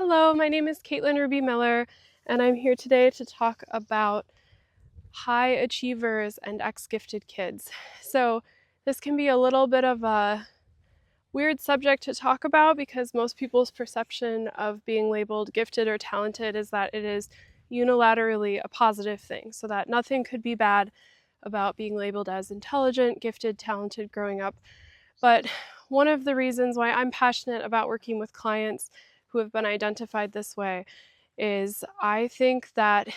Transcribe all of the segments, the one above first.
Hello, my name is Caitlin Ruby Miller, and I'm here today to talk about high achievers and ex-gifted kids. So, this can be a little bit of a weird subject to talk about because most people's perception of being labeled gifted or talented is that it is unilaterally a positive thing, so that nothing could be bad about being labeled as intelligent, gifted, talented growing up. But one of the reasons why I'm passionate about working with clients who have been identified this way is I think that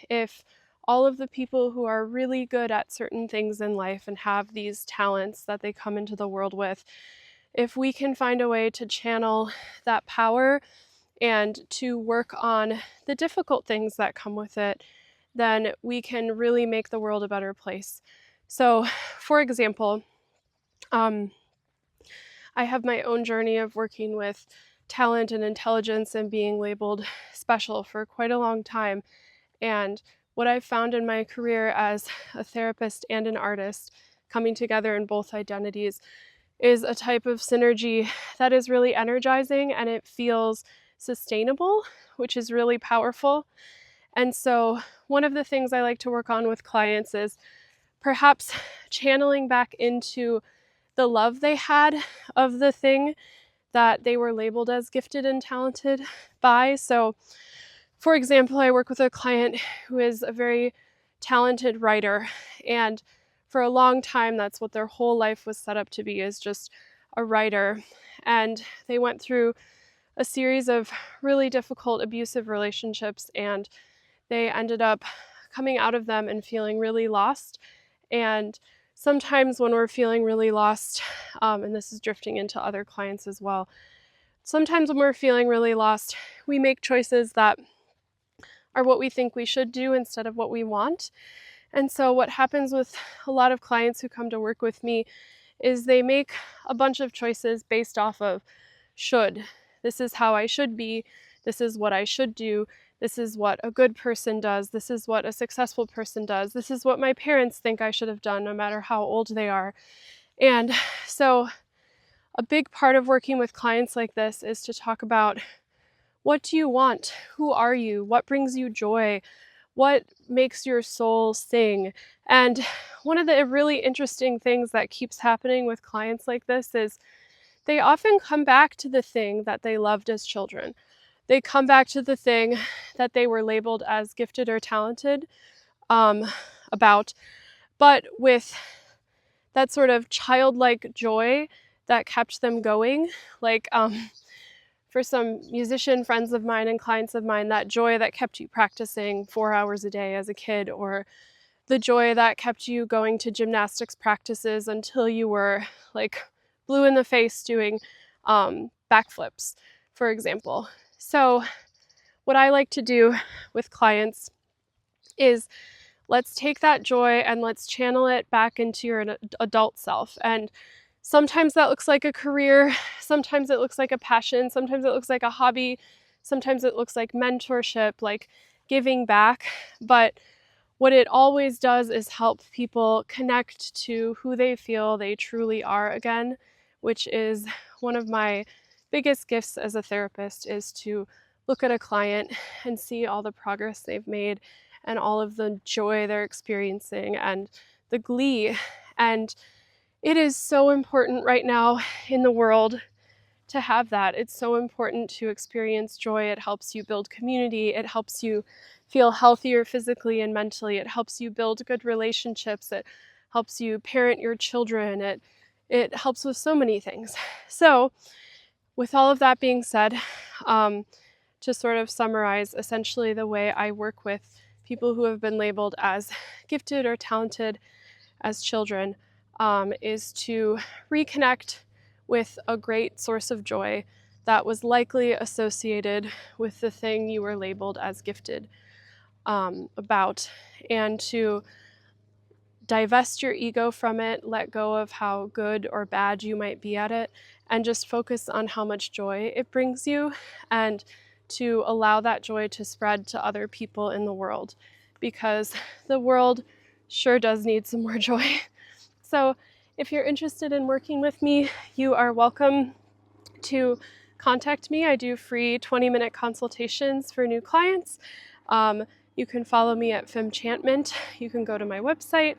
if all of the people who are really good at certain things in life and have these talents that they come into the world with, if we can find a way to channel that power and to work on the difficult things that come with it, then we can really make the world a better place. So, for example, I have my own journey of working with talent and intelligence and being labeled special for quite a long time. And what I've found in my career as a therapist and an artist, coming together in both identities, is a type of synergy that is really energizing and it feels sustainable, which is really powerful. And so, one of the things I like to work on with clients is perhaps channeling back into the love they had of the thing that they were labeled as gifted and talented by. So, for example, I work with a client who is a very talented writer, and for a long time, that's what their whole life was set up to be, is just a writer. And they went through a series of really difficult abusive relationships, and they ended up coming out of them and feeling really lost. And sometimes when we're feeling really lost, and this is drifting into other clients as well, sometimes when we're feeling really lost, we make choices that are what we think we should do instead of what we want. And so, what happens with a lot of clients who come to work with me is they make a bunch of choices based off of should. This is how I should be. This is what I should do. This is what a good person does. This is what a successful person does. This is what my parents think I should have done, no matter how old they are. And so, a big part of working with clients like this is to talk about what do you want? Who are you? What brings you joy? What makes your soul sing? And one of the really interesting things that keeps happening with clients like this is they often come back to the thing that they loved as children. They come back to the thing that they were labeled as gifted or talented um, about, but with that sort of childlike joy that kept them going. Like, for some musician friends of mine and clients of mine, that joy that kept you practicing 4 hours a day as a kid, or the joy that kept you going to gymnastics practices until you were like blue in the face doing backflips, for example. So, what I like to do with clients is let's take that joy and let's channel it back into your adult self. And sometimes that looks like a career, sometimes it looks like a passion, sometimes it looks like a hobby, sometimes it looks like mentorship, like giving back. But what it always does is help people connect to who they feel they truly are again, which is one of my biggest gifts as a therapist, is to look at a client and see all the progress they've made and all of the joy they're experiencing and the glee. And it is so important right now in the world to have that. It's so important to experience joy. It helps you build community. It helps you feel healthier physically and mentally. It helps you build good relationships. It helps you parent your children. It helps with so many things. So, with all of that being said, to sort of summarize, essentially the way I work with people who have been labeled as gifted or talented as children is to reconnect with a great source of joy that was likely associated with the thing you were labeled as gifted about, and to divest your ego from it, let go of how good or bad you might be at it, and just focus on how much joy it brings you, and to allow that joy to spread to other people in the world, because the world sure does need some more joy. So if you're interested in working with me, you are welcome to contact me. I do free 20-minute consultations for new clients. You can follow me at Femchantment. You can go to my website.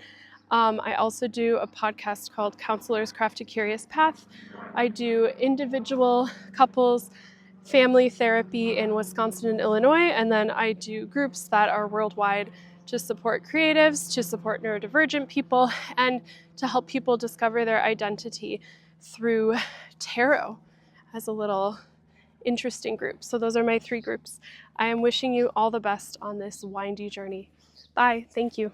I also do a podcast called Counselors Craft a Curious Path. I do individual, couples, family therapy in Wisconsin and Illinois, and then I do groups that are worldwide to support creatives, to support neurodivergent people, and to help people discover their identity through tarot as a little interesting group. So those are my 3 groups. I am wishing you all the best on this windy journey. Bye. Thank you.